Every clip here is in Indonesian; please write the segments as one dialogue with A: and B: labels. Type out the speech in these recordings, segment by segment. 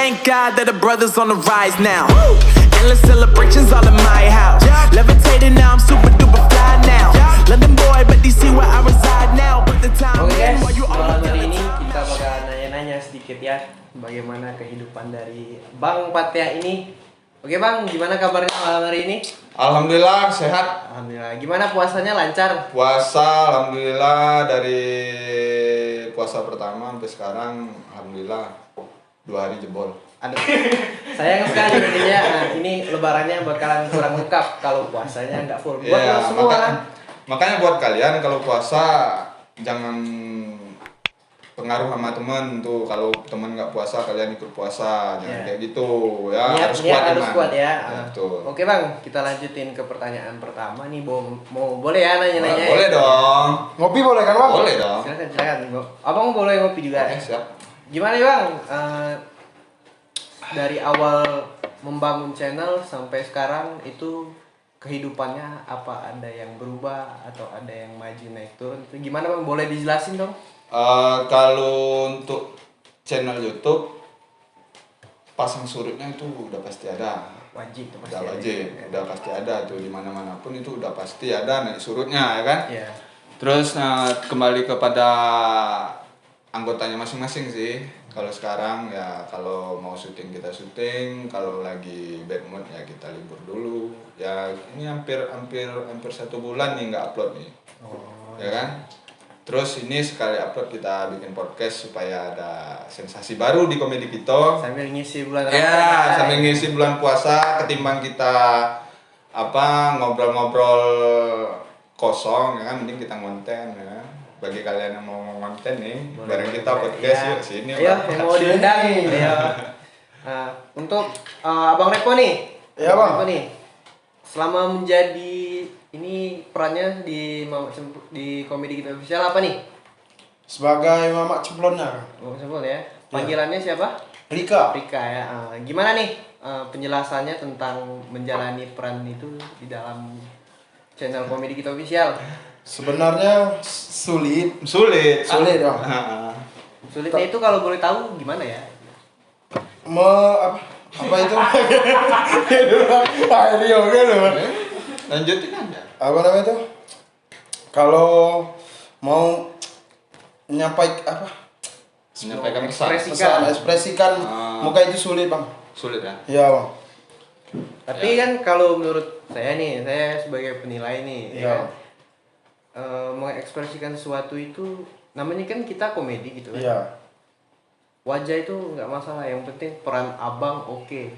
A: Thank God that the brothers on the rise now. Endless celebrations all in my house. Levitating now, I'm super duper fly now. London boy, but DC where I reside now. But the time
B: Oke guys,
A: while you
B: malam
A: all
B: hari ini kita bakal nanya-nanya sedikit ya bagaimana kehidupan dari Bang Patia ini. Oke Bang, gimana kabarnya malam hari ini?
C: Alhamdulillah sehat.
B: Alhamdulillah. Gimana puasanya lancar?
C: Puasa alhamdulillah dari puasa pertama sampai sekarang alhamdulillah 2 hari jebol.
B: Aduh, sayang sekali jadinya. Nah, ini lebarannya bakalan kurang lengkap kalau puasanya nggak full. Buat lo semua.
C: Makanya buat kalian kalau puasa jangan pengaruh sama temen tuh, kalau temen nggak puasa kalian ikut puasa, jangan kayak gitu ya.
B: Harus kuat ya.
C: Betul.
B: Oke Bang, kita lanjutin ke pertanyaan pertama nih. Mau boleh ya nanya-nanya?
C: Boleh dong.
D: Ngopi boleh kan Bang?
C: Boleh dong.
B: Silakan. Abang boleh ngopi juga.
C: Oke, siap.
B: Gimana ya Bang? Dari awal membangun channel sampai sekarang itu kehidupannya apa ada yang berubah atau ada yang maju naik turun? Gimana Bang? Boleh dijelasin dong?
C: Kalau untuk channel YouTube pasang surutnya itu udah pasti ada.
B: Wajib.
C: Udah wajib, udah pasti ada tuh di mana-mana pun itu udah pasti ada naik surutnya ya kan?
B: Iya.
C: Terus kembali kepada anggotanya masing-masing sih. Kalau sekarang ya kalau mau syuting kita syuting, kalau lagi bad mood ya kita libur dulu. Ya ini hampir 1 bulan nih nggak upload nih. Ya kan? Terus ini sekali upload kita bikin podcast supaya ada sensasi baru di Komedi Kito.
B: Sambil ngisi bulan
C: Ramadan. Ya, sambil ngisi bulan puasa ketimbang kita ngobrol-ngobrol kosong ya kan, mending kita ngonten ya. Bagi kalian yang mau ngonten nih, bareng kita podcast yuk sini.
B: Ayo, yang mau diundang nih. Ayo. Untuk Abang Repo nih.
D: Iya Bang.
B: Repo nih. Selama menjadi ini perannya di Komedi Kito Official apa nih?
D: Sebagai Mamak Ceplonnya.
B: Oh, sebut ya. Panggilannya siapa?
D: Rika.
B: Rika ya. Gimana nih penjelasannya tentang menjalani peran itu di dalam channel Komedi Kito Official?
D: Sebenarnya sulit.
C: Sulit
D: Bang.
B: Sulitnya itu kalau boleh tahu gimana ya?
D: Apa itu? Ini oke loh.
C: Lanjutin aja.
D: Apa namanya itu? Kalau mau menyampaikan
C: pesan.
D: Ekspresikan muka itu sulit Bang.
C: Sulit ya?
D: Iya Bang.
B: Tapi kan kalau menurut saya nih, saya sebagai penilai nih,
D: Iya.
B: mengekspresikan sesuatu itu namanya kan kita komedi gitu kan.
D: Iya.
B: Wajah itu nggak masalah, yang penting peran abang oke.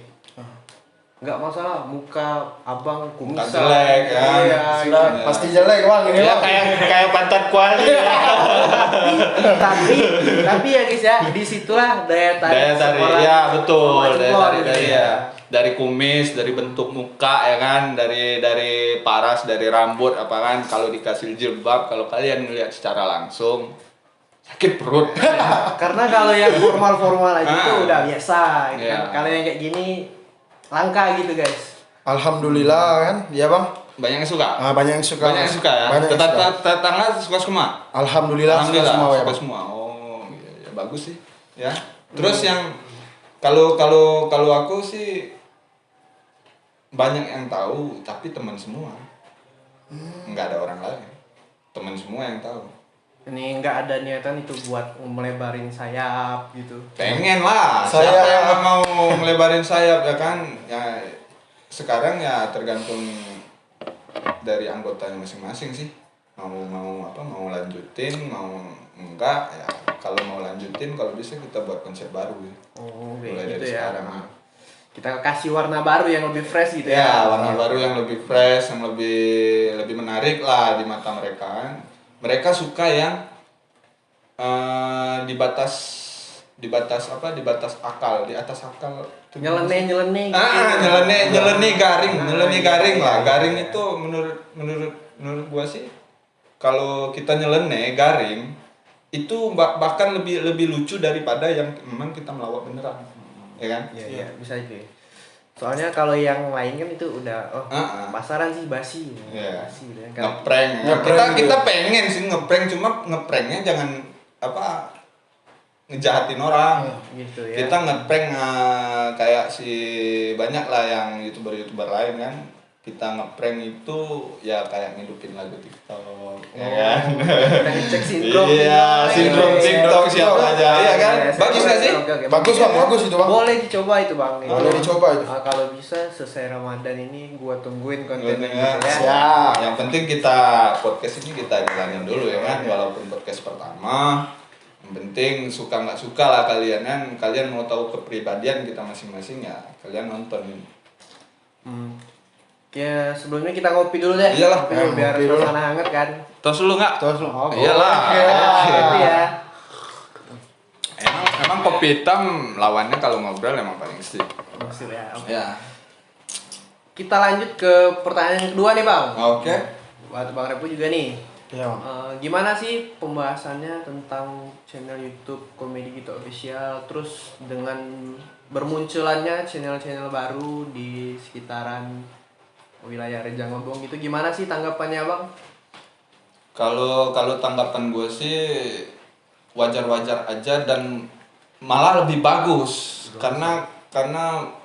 B: Nggak masalah muka abang kumisan.
C: Jelek ya.
B: Iya,
D: Sudah
B: gitu.
D: pasti jelek Bang ini Bang.
C: Kayak pantat kuali.
B: tapi ya guys ya, disitulah daya tarik seorang
C: ya betul,
B: Mama
C: daya
B: Ceplon
C: tarik
B: gitu
C: dari
B: ya.
C: dari kumis, dari bentuk muka ya kan, dari paras, dari rambut apa kan. Kalau dikasih jilbab, kalau kalian ngelihat secara langsung sakit perut.
B: Karena kalau yang formal-formal aja itu udah biasa gitu
C: Iya.
B: kan. Kalau yang kayak gini langka gitu guys.
D: Alhamdulillah kan, ya Bang.
C: Banyak yang suka.
D: Banyak yang suka.
C: Banyak yang suka ya.
D: Banyak yang suka.
C: Tetangga suka semua.
D: Alhamdulillah suka semua ya
C: suka
D: Bang.
C: semua. Oh, ya bagus sih. Ya. Terus yang kalau aku sih banyak yang tahu tapi teman semua. Enggak ada orang lain. Teman semua yang tahu.
B: Ini nggak ada niatan itu buat melebarin sayap gitu.
C: Pengen lah.
D: Saya-
C: Siapa yang nggak mau melebarin sayap ya kan? Ya sekarang ya tergantung dari anggotanya masing-masing sih. Mau lanjutin, mau enggak ya. Kalau mau lanjutin, kalau bisa kita buat konsep baru ya.
B: Oh,
C: Mulai
B: kayak
C: dari
B: gitu ya.
C: sekarang.
B: Kita kasih warna baru yang lebih fresh gitu
C: Ya,
B: ya.
C: warna baru yang lebih fresh, yang lebih menarik lah di mata mereka kan. Mereka suka yang di batas akal, di atas akal.
B: Nyeleneh gitu.
C: Nyeleneh garing lah. Garing itu menurut gua sih kalau kita nyeleneh garing itu bahkan lebih lucu daripada yang memang kita melawak beneran. Ya kan?
B: Iya, bisa itu ya. Soalnya kalau yang lain kan itu udah pasaran sih basi.
C: Iya.
B: Basi gitu kan.
C: Ngeprank. Kita pengen sih ngeprank, cuma ngepranknya jangan ngejahatin orang.
B: Gitu ya.
C: Kita ngeprank kayak si banyak lah yang youtuber lain kan. Kita ngeprank itu ya kayak ngidupin lagu TikTok, ya kan?
B: Kita ngecek sindrom.
C: Iya, sindrom TikTok siapa aja, iya kan? Bagus nggak sih?
B: Oke.
D: Bagus bang, bagus itu bang.
B: Boleh dicoba itu bang.
D: Boleh dicoba itu.
B: Kalau bisa selesai Ramadan ini gua tungguin kontennya
C: Ya.
B: gitu ya.
D: Siap.
C: Yang penting kita podcast ini kita jalanin dulu ya kan, walaupun podcast pertama. Yang penting suka nggak suka lah kalian kan, kalian mau tahu kepribadian kita masing-masing ya kalian nonton.
B: Ya sebelumnya kita ngopi dulu deh.
C: Iyalah,
B: Ngopi dulu, biar
D: ngopi dulu.
B: suasana hangat kan.
C: Tos lu nggak?
D: Terus lu.
C: Iyalah.
B: Gitu ya.
C: Emang kopi hitam lawannya kalau ngobrol emang paling sip.
B: Maksud ya. Oke.
C: Ya.
B: Kita lanjut ke pertanyaan yang kedua nih bang.
C: Oke.
B: Buat Bang Repu juga nih.
D: Iya bang.
B: Gimana sih pembahasannya tentang channel YouTube Komedi Gitu Official, terus dengan bermunculannya channel-channel baru di sekitaran wilayah Rejang Lebong gitu, gimana sih tanggapannya bang?
C: Kalau tanggapan gue sih wajar-wajar aja dan malah lebih bagus karena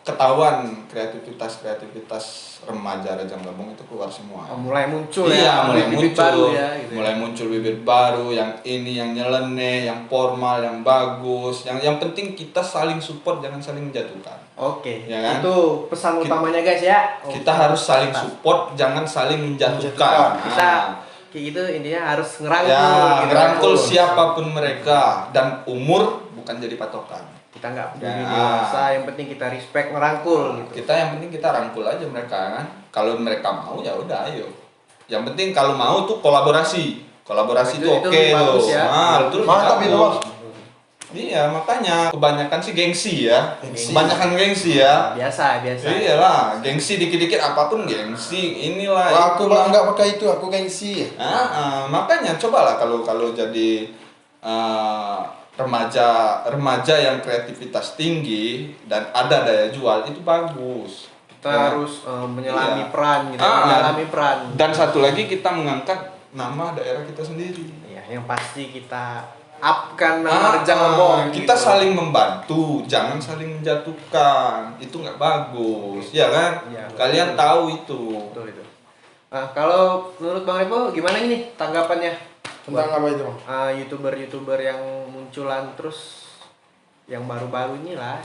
C: ketahuan kreativitas remaja Rejang Lebong itu keluar semua.
B: Mulai muncul
C: Iya,
B: ya,
C: mulai
B: bibit
C: muncul,
B: baru ya, gitu.
C: mulai muncul bibit baru yang ini yang nyeleneh, yang formal, yang bagus. Yang penting kita saling support, jangan saling menjatuhkan.
B: Oke,
C: Ya kan?
B: itu pesan utamanya guys ya.
C: Kita harus saling support, jangan saling menjatuhkan.
B: Kita kayak gitu intinya harus ngerangkul.
C: Ya,
B: gitu.
C: ngerangkul siapapun mereka dan umur bukan jadi patokan.
B: Kita nggak peduli
C: Ya.
B: dewasa, yang penting kita respect ngerangkul gitu.
C: Kita yang penting kita rangkul aja mereka kan. Kalau mereka mau ya udah ayo. Yang penting kalau mau tuh kolaborasi. Kolaborasi
B: Itu
C: tuh oke
B: bagus
C: tuh.
B: ya.
C: Nah, itu lebih
D: Mantap itu,
C: bagus.
D: Bang.
C: Iya, makanya kebanyakan sih gengsi ya.
D: Gengsi.
C: Kebanyakan gengsi ya.
B: Biasa.
C: Iyalah, gengsi dikit-dikit apapun gengsi. Inilah.
D: Wah, aku
C: itulah.
D: bang nggak pakai itu, aku gengsi.
C: Makanya cobalah kalau jadi remaja yang kreativitas tinggi dan ada daya jual itu bagus.
B: Kita
C: Ya.
B: harus menyelami
C: Iya.
B: peran gitu,
C: Ah,
B: menyelami peran.
C: Dan satu lagi kita mengangkat nama daerah kita sendiri.
B: Ya, yang pasti kita upkan nama Rejang Lebong.
C: Kita
B: gitu.
C: saling membantu, jangan saling menjatuhkan. Itu nggak bagus, ya kan?
B: Iya,
C: Kalian
B: betul.
C: tahu itu.
B: Betul itu. Nah, kalau menurut Bang Repo gimana ini tanggapannya?
D: Tentang apa itu bang?
B: YouTuber-YouTuber yang munculan terus yang baru-baru ini lah,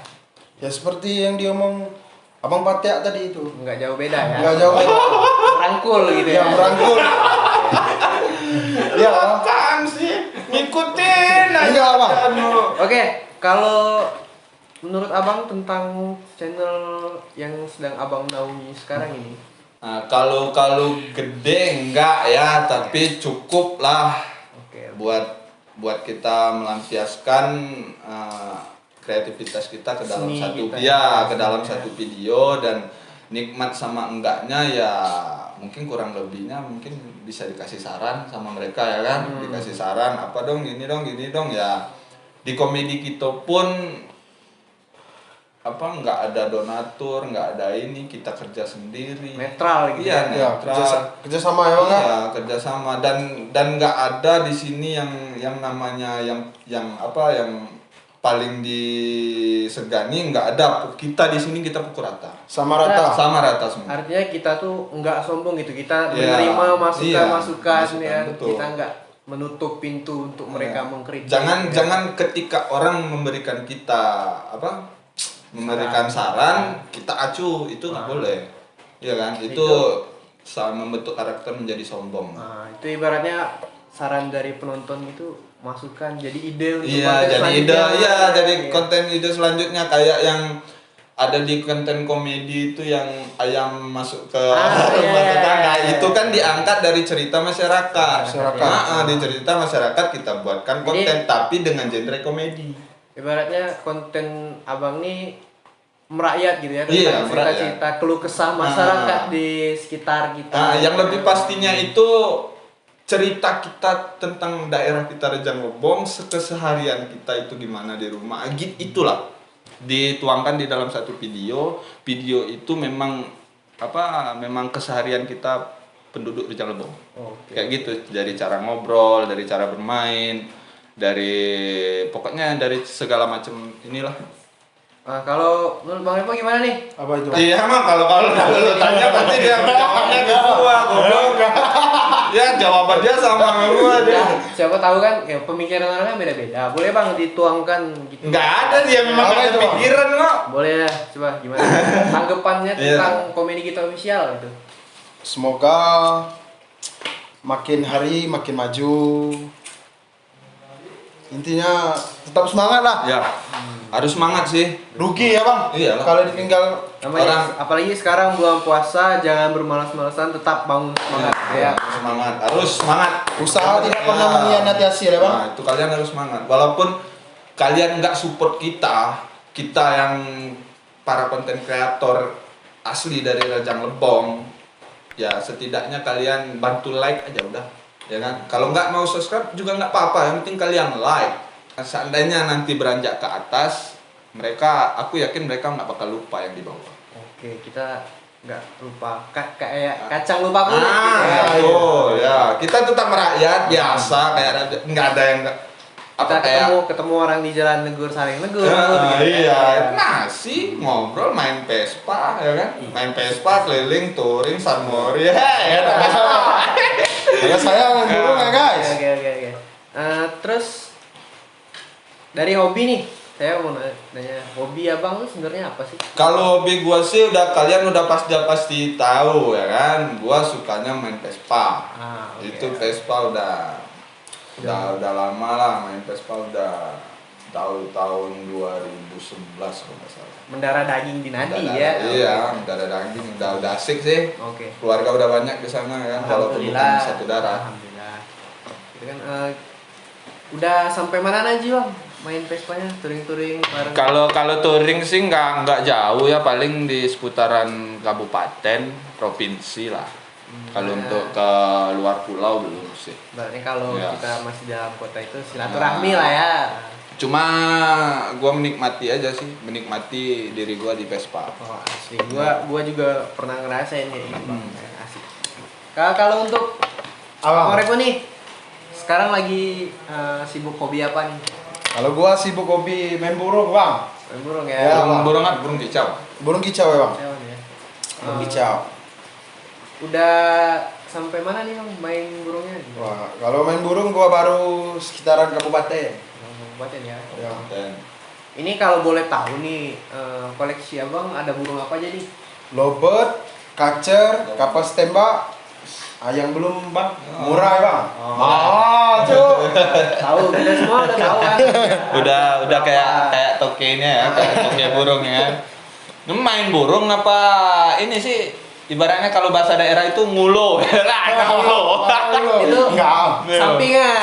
D: Ya seperti yang diomong abang Patek tadi itu.
B: nggak jauh beda ya.
D: Nggak jauh.
B: Merangkul gitu ya.
D: Yang merangkul. Iya bang.
C: Kan sih ngikutin aja.
D: Enggak, Bang.
B: Oke, kalau menurut Abang tentang channel yang sedang Abang naungi sekarang ini,
C: Nah, kalau gede enggak ya, tapi cukup lah
B: oke,
C: buat kita melampiaskan kreativitas kita ke dalam
B: Seni
C: satu
B: kita.
C: ke dalam satu video dan nikmat sama enggaknya ya mungkin kurang lebihnya mungkin bisa dikasih saran sama mereka ya kan, dikasih saran apa dong gini dong ya. Di komedi kita pun nggak ada donatur, nggak ada ini, kita kerja sendiri.
B: netral gitu.
C: Iya,
D: Ya,
C: netral.
D: kerja sama ya bang.
C: Iya, kerjasama dan nggak ada di sini yang namanya yang paling disegani, nggak ada. Kita di sini kita pukul rata,
D: Sama rata.
C: sama rata semua.
B: Artinya kita tuh nggak sombong gitu, kita
C: Iya,
B: menerima
C: iya,
B: masukan
C: masukan,
B: ya,
C: betul.
B: kita nggak menutup pintu untuk mereka mengkritik.
C: Jangan ketika orang memberikan kita memberikan saran kita acuh, itu nggak boleh. Iya kan? Itu sama membentuk karakter menjadi sombong.
B: Nah, itu ibaratnya saran dari penonton itu masukan jadi ide untuk
C: Iya,
B: konten
C: jadi ide,
B: selanjutnya.
C: iya, jadi
B: Iya.
C: konten ide selanjutnya kayak yang ada di konten komedi itu yang ayam masuk ke rumah
B: iya,
C: tetangga.
B: iya.
C: Itu kan diangkat dari cerita masyarakat.
D: Masyarakat.
C: Di cerita masyarakat kita buatkan konten tapi dengan genre komedi.
B: Ibaratnya konten Abang nih merakyat gitu ya,
C: Iya,
B: tentang
C: merakyat.
B: cerita-cerita keluh kesah masyarakat di sekitar kita.
C: Nah, yang lebih pastinya itu cerita kita tentang daerah kita Rejang Lebong, keseharian kita itu gimana di rumah. Itulah dituangkan di dalam satu video. Video itu memang keseharian kita penduduk Rejang Lebong.
B: Oke.
C: Kayak gitu, dari cara ngobrol, dari cara bermain, pokoknya dari segala macam inilah.
B: Kalau menurut Bang Repo gimana nih?
D: Apa itu?
C: Iya mah kalau lu tanya pasti dia jawabnya ke gua, goblok. Ya jawaban dia sama gua dia.
B: Nah, siapa tahu kan ya, pemikiran orang kan beda-beda. Boleh Bang dituangkan gitu.
C: Enggak ada dia memang
D: Apa
C: ada
D: itu, Bang?
C: pikiran kok.
B: Boleh ya, coba gimana? Tanggapannya
C: Iya.
B: tentang komedi kita official gitu.
D: Semoga makin hari makin maju. Intinya tetap semangat lah.
C: Ya. Harus semangat sih.
D: Rugi ya bang.
C: Iyalah.
D: Kalau ditinggal
B: Namanya, apalagi sekarang bulan puasa, jangan bermalas-malasan, tetap bangun semangat ya.
C: Semangat, harus semangat.
D: usaha tidak pernah
C: Ya.
D: mengkhianati hasil ya bang.
C: Nah, itu kalian harus semangat. Walaupun kalian nggak support kita yang para konten kreator asli dari Rajang Lebong, ya setidaknya kalian bantu like aja udah, ya kan? Kalau nggak mau subscribe juga nggak apa-apa, yang penting kalian like. Seandainya nanti beranjak ke atas, aku yakin mereka nggak bakal lupa yang di bawah.
B: Oke, kita nggak lupa kayak kacang lupa kulit gitu ya.
C: Ya, kita tetap merakyat biasa, kayak nggak ada yang
B: Kita ketemu orang di jalan negur saling negur. gitu.
C: Iya, nasi ngobrol main Vespa ya kan, main Vespa keliling touring San Mori, ya
D: Ya saya main burung ya guys.
B: Oke. Terus dari hobi nih, saya mau nanya hobi abang tuh sebenarnya apa sih?
C: Kalau hobi gua sih kalian udah pasti tahu ya kan, gua sukanya main Vespa.
B: Oke.
C: Itu Vespa udah lama lah main Vespa, udah tahun 2011 kalau nggak salah.
B: Mendarah daging di nadi ya.
C: Iya, mendarah daging udah asik sih.
B: Oke.
C: Keluarga udah banyak di sana kan, walaupun bukan
B: Alhamdulillah.
C: satu darah.
B: Alhamdulillah. Itu kan udah sampai mana aja bang main Vespanya, touring bareng?
C: Kalau touring sih nggak jauh ya, paling di seputaran kabupaten, provinsi lah. Kalau untuk ke luar pulau belum sih.
B: Berarti kalau
C: Ya.
B: kita masih dalam kota itu silaturahmi lah ya.
C: Cuma gua menikmati aja sih, menikmati diri gua di Vespa.
B: Oh asli, gua juga pernah ngerasain ya bang, asik. Kalau untuk
D: Abang.
B: Bang Repo nih, sekarang lagi sibuk hobi apa nih?
D: Kalau gua sibuk hobi main burung bang.
B: Main burung
D: Ya,
B: ya.
D: Bang.
C: Burung apa? Burung kicau.
D: Burung kicau ya bang.
B: Hewan ya.
D: Burung kicau.
B: Udah sampai mana nih bang main burungnya?
D: Wah, kalau main burung gua baru sekitaran kabupaten.
B: Kabupaten ya.
D: Ya.
C: Dan
B: Ini kalau boleh tahu nih, koleksi abang ada burung apa aja nih?
D: Lovebird, kacer, kapas tembak. Yang belum bang, murah ya bang. Cuy.
B: Tahu, kita semua udah tahu kan.
C: udah kayak tokenya ya, kayak toke burung ya. Ini main burung apa ini sih? Ibaratnya kalau bahasa daerah itu ngulo. Ngulo.
B: Itu
D: enggak.
B: sampingan.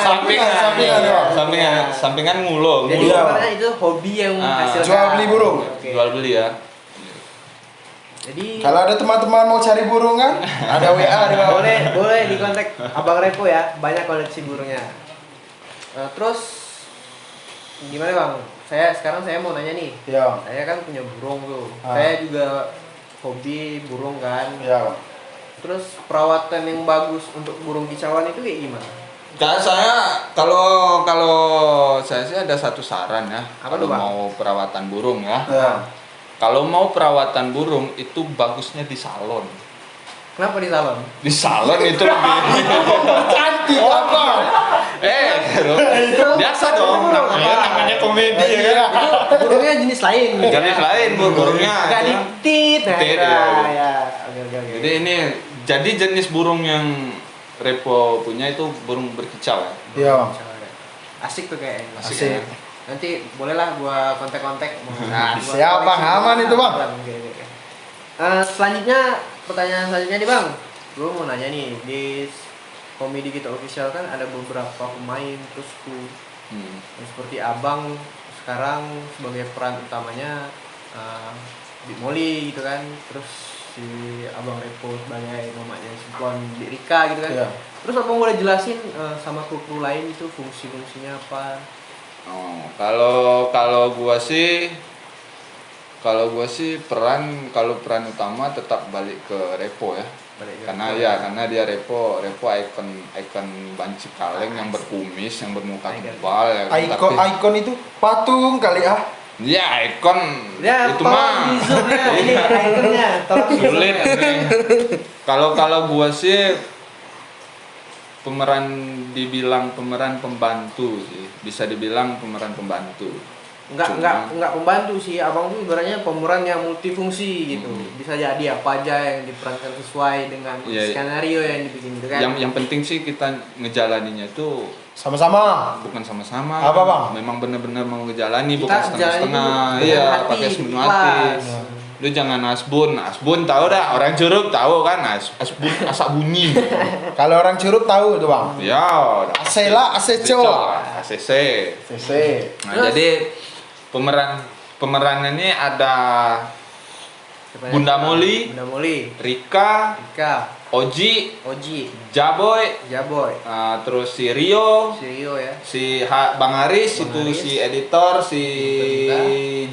C: Sampingan ngulo.
B: Jadi
D: Iya.
B: sebenarnya itu hobi yang menghasilkan.
D: Jual beli burung.
B: Oke.
C: Jual beli ya.
B: Jadi
D: Kalau ada teman-teman mau cari burung kan, ada WA di bawah.
B: boleh di kontak Abang Repo ya, banyak koleksi burungnya. Terus gimana bang? Sekarang saya mau nanya nih.
D: Ya,
B: Saya kan punya burung tuh.
D: Ah.
B: Saya juga hobi burung kan.
D: ya.
B: Terus perawatan yang bagus untuk burung kicauan itu kayak gimana?
C: Kalau saya sih ada satu saran ya.
B: Apa
C: Kalau
B: tuh, Bang?
C: mau perawatan burung ya.
D: Ya.
C: Kalau mau perawatan burung itu bagusnya di salon.
B: Kenapa di salon?
C: Di salon itu lebih
D: Cantik apa?
C: biasa dong, namanya komedi ya kan.
B: Itu burungnya jenis lain.
C: Jenis lain burungnya.
B: Agak ditit.
C: Tit,
B: ya.
C: ya.
B: Oke.
C: Jadi jenis burung yang Repo punya itu burung berkicau ya.
D: Iya.
B: Asik tuh kayaknya.
C: Asik.
B: Nanti bolehlah gua kontak-kontak. Nah,
D: Siap, Bang. Aman itu, Bang.
B: Oke. Selanjutnya pertanyaan selanjutnya nih bang, gue mau nanya nih di komedi kita official kan ada beberapa pemain terus tuh seperti abang sekarang sebagai peran utamanya di Molly gitu kan, terus si abang Repo sebagai namanya Simpuan di Rika gitu kan.
D: Iya.
B: Terus abang boleh jelasin sama kru lain itu fungsi-fungsinya apa?
C: Oh, kalau gua sih peran utama tetap balik ke Repo ya. Karena dia Repo ikon banci kaleng yang berkumis, yang bermuka tebal ya.
D: Ikon itu patung kali ah.
C: Ya, ikon
B: Ya,
C: itu mah.
B: ini ikonnya, tolong
C: Sulit ini. Kalau gua sih dibilang pemeran pembantu sih. Bisa dibilang pemeran pembantu.
B: Enggak pembantu sih, abang tuh ibaratnya pemeran yang multifungsi gitu. Bisa jadi apa aja yang diperankan sesuai dengan skenario yang dibikin gitu kan.
C: Yang penting sih kita ngejalaninya itu
D: sama-sama.
C: bukan sama-sama.
D: Apa, Bang?
C: Memang benar-benar mau ngejalani,
B: Kita
C: bukan setengah-setengah. Iya, pakai sepenuh hati. Lu jangan asbun tahu dah, orang Curug tahu kan, asbun asak bunyi.
D: Kalau orang Curug tahu tuh Bang.
C: Ya,
D: Asela, Aseco.
C: ACC.
D: CC.
C: Nah, jadi pemerannya ini ada Bunda Moli, Rika, Oji, Jaboy, terus si Rio ya, si Bang Aris itu si editor, si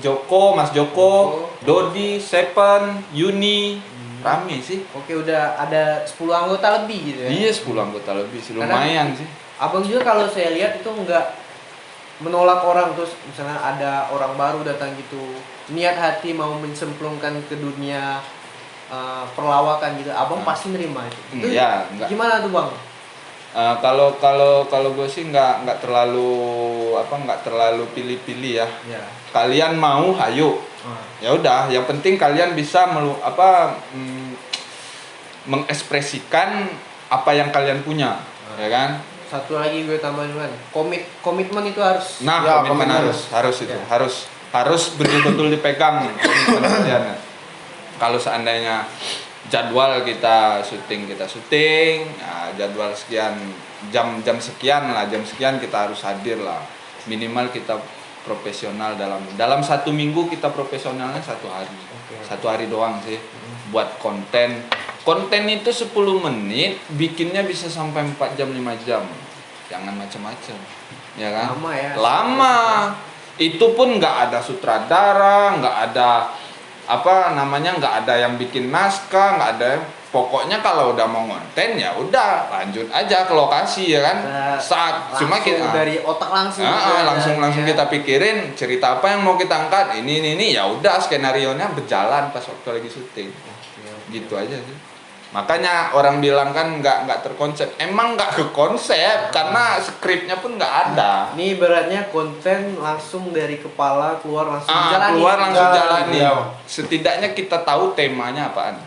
C: Joko, Mas Joko, Dodi, Sepen, Yuni, rame sih.
B: Oke, udah ada 10 anggota lebih gitu ya.
C: Iya, 10 anggota lebih sih, lumayan sih.
B: Abang juga kalau saya lihat itu enggak menolak orang, terus misalnya ada orang baru datang gitu, niat hati mau mencemplungkan ke dunia perlawakan gitu, abang pasti nerima itu.
C: Iya, enggak.
B: Gimana tuh Bang?
C: Kalau gue sih nggak terlalu pilih-pilih ya. Kalian mau, ayo. Ya udah, yang penting kalian bisa mengekspresikan apa yang kalian punya, ya kan?
B: Satu lagi gue tambahin kan, komitmen itu harus.
C: Nah, ya, komitmen harus itu, harus betul-betul dipegang komitmen kalian. Kalau seandainya jadwal kita syuting, nah, jadwal sekian jam sekian kita harus hadir lah. Minimal kita profesional dalam 1 minggu, kita profesionalnya 1 hari. 1 hari doang sih buat konten. Konten itu 10 menit, bikinnya bisa sampai 4 jam, 5 jam. Jangan macam-macam. Ya kan? Lama. Itu pun nggak ada sutradara, nggak ada nggak ada yang bikin naskah, nggak ada. Pokoknya kalau udah mau konten ya udah lanjut aja ke lokasi ya kan. Cuma kita
B: dari otak langsung
C: kita pikirin cerita apa yang mau kita angkat. Ini ya udah, skenarionya berjalan pas waktu lagi syuting. Gitu aja sih. Makanya orang bilang kan nggak terkonsep. Emang nggak ke konsep karena skripnya pun nggak ada.
B: Ini beratnya konten langsung dari kepala keluar langsung
C: jalani. Setidaknya kita tahu temanya apaan.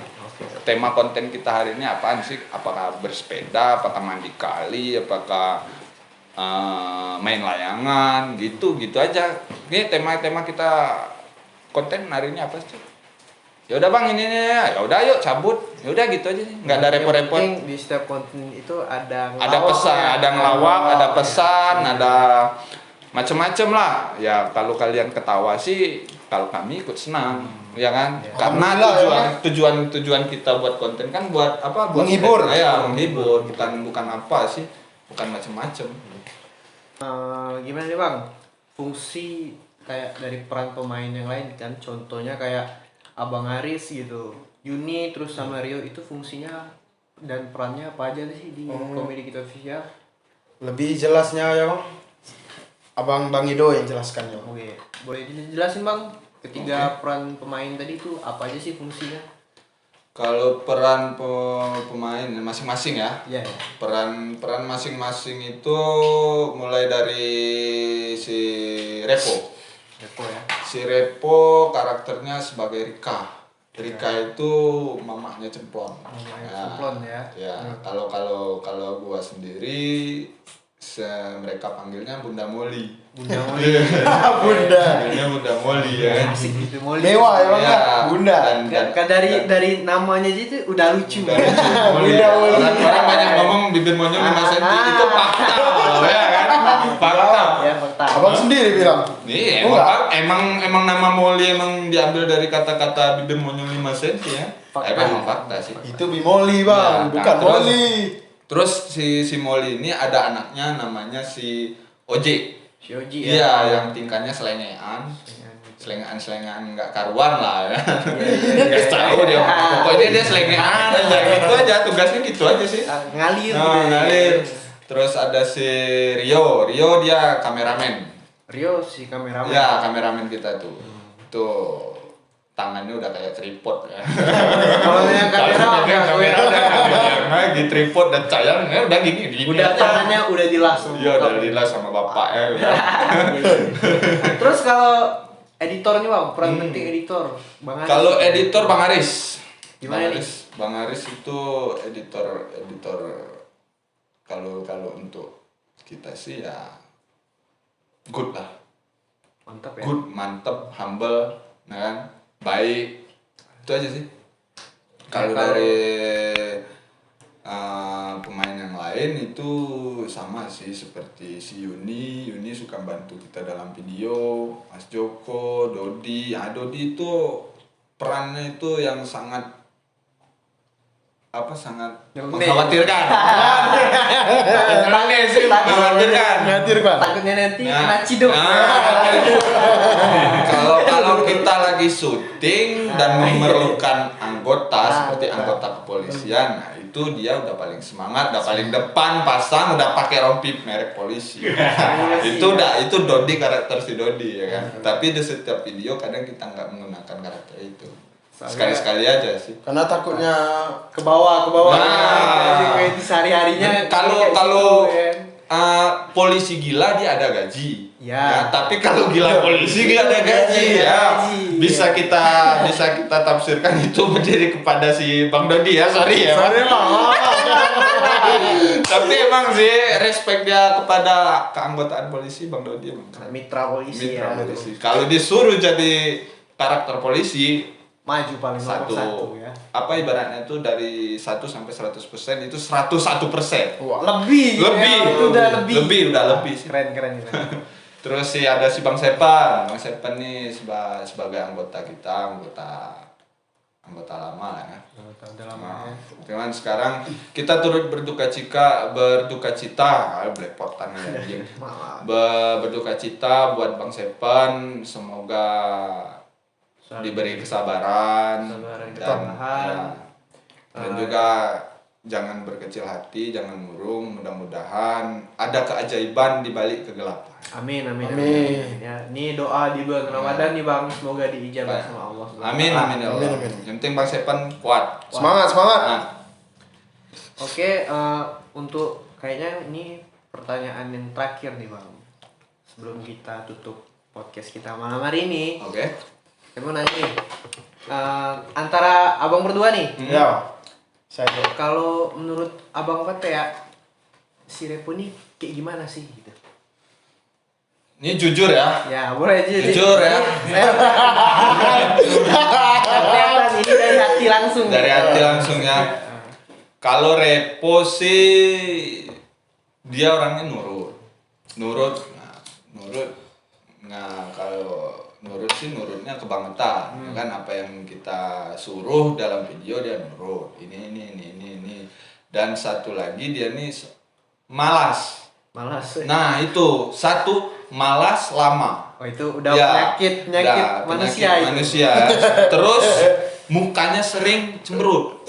C: Tema konten kita hari ini apaan sih? Apakah bersepeda, apakah mandi kali, apakah main layangan, gitu aja. Ini tema-tema kita konten hari ini apa sih? Ya udah Bang, ini ya udah yuk cabut. Ya udah gitu aja sih. Nggak ada repot-repot.
B: Di setiap konten itu ada
C: pesan, ada ngelawak, ada pesan, ada macam-macam lah. Ya kalau kalian ketawa sih, kalau kami ikut senang, ya kan? Karena tujuan kita buat konten kan buat apa? Buat
D: menghibur.
C: Menghibur, bukan apa sih? Bukan macam-macam.
B: Gimana nih Bang? Fungsi kayak dari peran pemain yang lain kan, contohnya kayak Abang Aris gitu, Yuni terus sama Rio, itu fungsinya dan perannya apa aja sih di Komedi Kita Official?
D: Lebih jelasnya ya Bang, Bang Ido yang jelaskan ya.
B: Oke, boleh dijelasin Bang, ketiga peran pemain tadi itu apa aja sih fungsinya?
C: Kalau peran pemain masing-masing ya.
B: Iya.
C: Peran masing-masing itu mulai dari si Repo ya. Si Repo karakternya sebagai Rika. Rika itu mamahnya Cemplon.
B: Cemplon ya.
C: Ya, kalau gua sendiri mereka panggilnya Bunda Moli. Bunda. Panggilnya Bunda Moli ya.
B: Asik gitu, Moli.
D: Dewa ya Bang, Bunda.
B: Kan dari namanya aja itu udah lucu.
C: Bunda Moli. Orang banyak ngomong bibir monyong 5 cm itu fakta. Ya kan? Fakta.
B: Ya, fakta.
D: Abang sendiri bilang.
C: Iya, emang nama Moli emang diambil dari kata-kata bibir monyong 5 cm ya. Emang fakta sih.
D: Itu Bimoli Bang, bukan Moli.
C: Terus si Moli ini ada anaknya namanya si Oji.
B: Si Oji
C: ya. Iya, yang tingkahnya selengean. selengean nggak karuan lah ya. Nggak tahu dia, pokoknya dia selengean aja gitu aja, tugasnya gitu aja sih.
B: Ngalir
C: Nah,
B: gitu ya.
C: ngalir. Terus ada si Rio dia kameramen.
B: Rio si kameramen.
C: Ya, kameramen kita tuh. Tuh tangannya udah kayak tripod ya.
B: Kalau yang kamera
C: lagi tripod dan cayangnya udah gini.
B: udah tangannya udah jelas.
C: Iya, udah jelas sama bapak ya.
B: Terus kalau editornya Bang, peran penting editor. Bang Aris.
C: Kalau editor Bang Aris.
B: Gimana
C: Bang
B: nih?
C: Aris. Bang Aris itu editor kalau untuk kita sih ya good lah.
B: Mantap ya.
C: Good, mantep, humble, nah kan? Baik. Itu aja sih. Kalau dari pemain yang lain itu sama sih seperti si Yuni suka bantu kita dalam video, Mas Joko, Dodi. Dodi itu perannya itu yang sangat mengkhawatirkan. Perannya sih mengkhawatirkan.
B: Takutnya nanti kena ciduk.
C: Kalau kita lagi syuting dan memerlukan anggota seperti anggota kepolisian, nah itu dia udah paling semangat, udah paling depan pasang, udah pakai rompi merek polisi. itu Dodi, karakter si Dodi ya kan. Tapi di setiap video kadang kita nggak menggunakan karakter itu. Sekali-sekali aja sih.
D: Karena takutnya
B: Ke bawah.
C: Nah.
B: Kayak di sehari-harinya.
C: Kalau polisi gila dia ada gaji.
B: Ya.
C: Tapi kalau gila polisi gak ada gaji ya. Bisa kita tafsirkan itu menjadi kepada si Bang Dodi ya. Sorry ya. Tapi emang sih respect dia kepada keanggotaan polisi Bang Dodi emang.
B: Mitra polisi
C: Mitra
B: ya.
C: polisi. Kalau disuruh jadi karakter polisi
B: Maju paling nomor satu ya.
C: apa ibaratnya itu dari 1 sampai 100% itu 101%.
B: Lebih. Ya, itu udah lebih sih. Keren.
C: Terus ada si Bang Sepan nih sebagai anggota kita, anggota lama lah ya.
B: Udah lama ya.
C: Cuman sekarang kita turut berduka cita, belepotan ya anjing. Berduka cita buat Bang Sepan, semoga diberi kesabaran dan juga jangan berkecil hati, jangan murung, mudah-mudahan ada keajaiban di balik kegelapan.
B: Amin. Ya, ini doa di bulan Ramadan nih Bang, semoga diijabah sama Allah.
C: Amin ya Allah. Yang penting Bang Sepan kuat.
D: semangat.
C: Nah,
B: Oke, untuk kayaknya ini pertanyaan yang terakhir nih Bang. Sebelum kita tutup podcast kita malam hari ini.
C: oke.
B: Saya mau nanya nih, antara abang berdua nih,
D: Ya. Saya
B: kalau menurut abang Pate ya, si Repo nih kayak gimana sih gitu?
C: Ini jujur ya.
B: Ya boleh aja.
C: Jujur ya.
B: Kelihatan ini dari hati langsung.
C: Dari hati langsung ya. Kalau Repo sih dia orangnya nurut. Nah, kalau nurutnya kebangetan, kan apa yang kita suruh dalam video dia nurut. Ini. Dan satu lagi dia nih malas. Nah, itu satu malas lama.
B: Oh itu udah penyakit manusia.
C: Terus mukanya sering cemberut.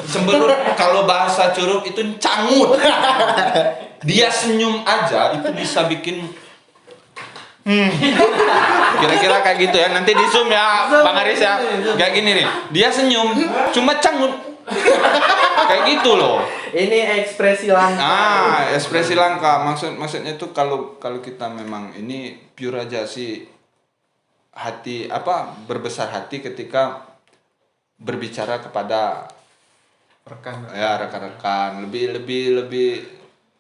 C: Kalau bahasa Curug itu cangut. Dia senyum aja itu bisa bikin kira-kira kayak gitu ya. Nanti di zoom ya Bang Aris ya. Kayak gini nih. Dia senyum cuma cangut. Kayak gitu loh.
B: Ini ekspresi langka.
C: Ekspresi langka. Maksudnya tuh kalau kita memang ini pure aja sih hati berbesar hati ketika berbicara kepada rekan-rekan. Lebih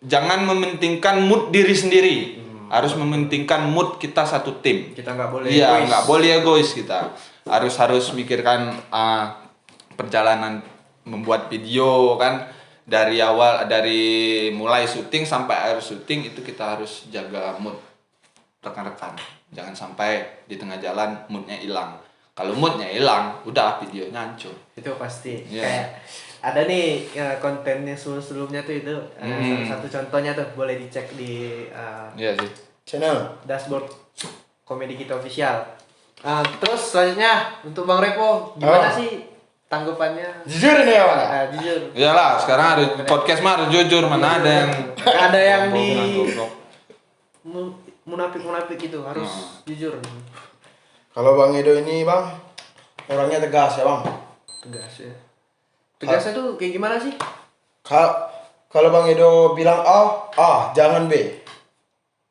C: jangan mementingkan mood diri sendiri. Harus mementingkan mood kita satu tim.
B: Kita nggak boleh
C: egois. Nggak boleh egois kita. Harus mikirkan perjalanan membuat video kan, dari mulai syuting sampai akhir syuting itu kita harus jaga mood rekan-rekan. Jangan sampai di tengah jalan moodnya hilang. Kalau moodnya hilang, udah videonya hancur.
B: Itu pasti.
C: Yeah.
B: Kayak ada nih kontennya sebelumnya tuh itu salah satu contohnya tuh boleh dicek di
C: Iya sih.
D: channel
B: dashboard komedi kita official. Nah, terus selanjutnya untuk Bang Repo, gimana
D: Oh.
B: sih tanggapannya?
D: Jujur ini ya bang.
B: Nah, jujur.
C: Iyalah, sekarang harus podcast mah harus jujur, mana ada yang
B: Ada yang di
C: goblok.
B: munafik gitu, harus jujur.
D: Kalau Bang Edo ini bang, orangnya tegas ya bang.
B: Tegas ya. Tegasnya tuh kayak gimana sih?
D: Kalau Bang Edo bilang A, jangan B.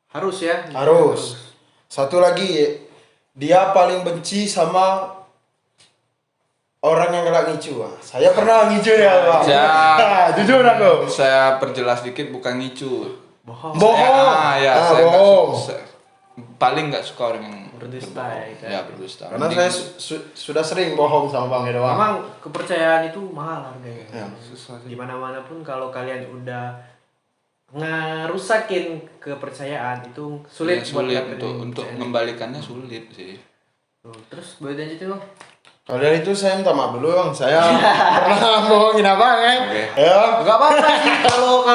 B: Harus ya.
D: Harus. Satu lagi, dia paling benci sama orang yang galak ngicu. Saya pernah ngicu ya bang. Jujur aku.
C: Saya perjelas dikit, bukan ngicu.
B: Bohong.
D: Bohong.
C: Saya nggak
D: bohong.
C: paling nggak suka orang yang
B: Berdusta ya, kan?
C: Ya, berdusta.
D: Karena
C: Mending-
D: saya sudah sering bohong sama Bang Edo bang.
B: Memang kepercayaan itu mahal harganya.
D: Ya.
C: susah sih.
B: Gimana pun kalau kalian udah ngerusakin kepercayaan itu sulit,
C: Ya, sulit
B: dapetin
C: untuk
B: kepercayaan.
C: mengembalikannya sulit sih.
B: Tuh, terus boleh lanjutin Bang?
D: Kalau dari itu saya minta maaf dulu bang. Saya pernah bohongin abang ya.
C: Oke.
D: Ya.
B: Enggak apa-apa sih kalau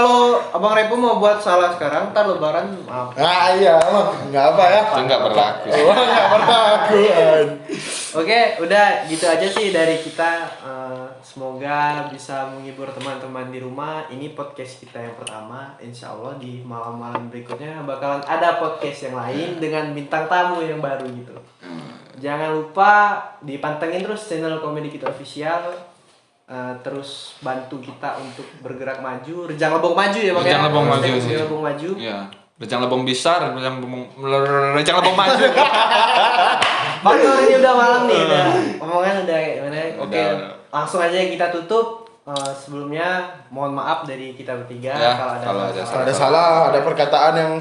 B: Abang Repo mau buat salah sekarang, ntar lebaran maaf.
D: Iya bang. Nggak apa ya.
C: Itu nggak berlaku.
D: Nggak pernah aku.
B: Oke, udah gitu aja sih dari kita. Semoga bisa menghibur teman-teman di rumah. Ini podcast kita yang pertama. Insya Allah di malam-malam berikutnya bakalan ada podcast yang lain dengan bintang tamu yang baru gitu. Jangan lupa dipantengin terus channel Komedi Kita Official. Terus bantu kita untuk bergerak maju. Rejang Lebong maju ya Bang ya?
C: Rejang Lebong maju
B: Rejang
C: sih.
B: Lebong maju.
C: Ya, Rejang Lebong besar, Rejang Lebong maju.
B: Bang ini udah malam nih, udah omongan udah kayak gimana? Oke,
C: Udah.
B: langsung aja kita tutup. Sebelumnya mohon maaf dari kita bertiga
C: Ya,
B: kalau ada
D: Kalau ada salah, ada perkataan yang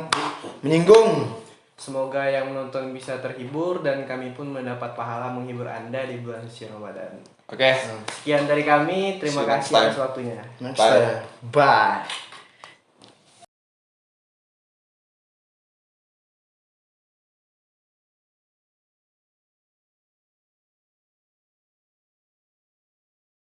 D: menyinggung.
B: Semoga yang menonton bisa terhibur dan kami pun mendapat pahala menghibur Anda di bulan suci Ramadan.
C: Oke.
B: Sekian dari kami, terima
C: See you next
B: kasih atas
C: time.
B: waktunya.
D: Next
C: Bye.
D: time. Bye.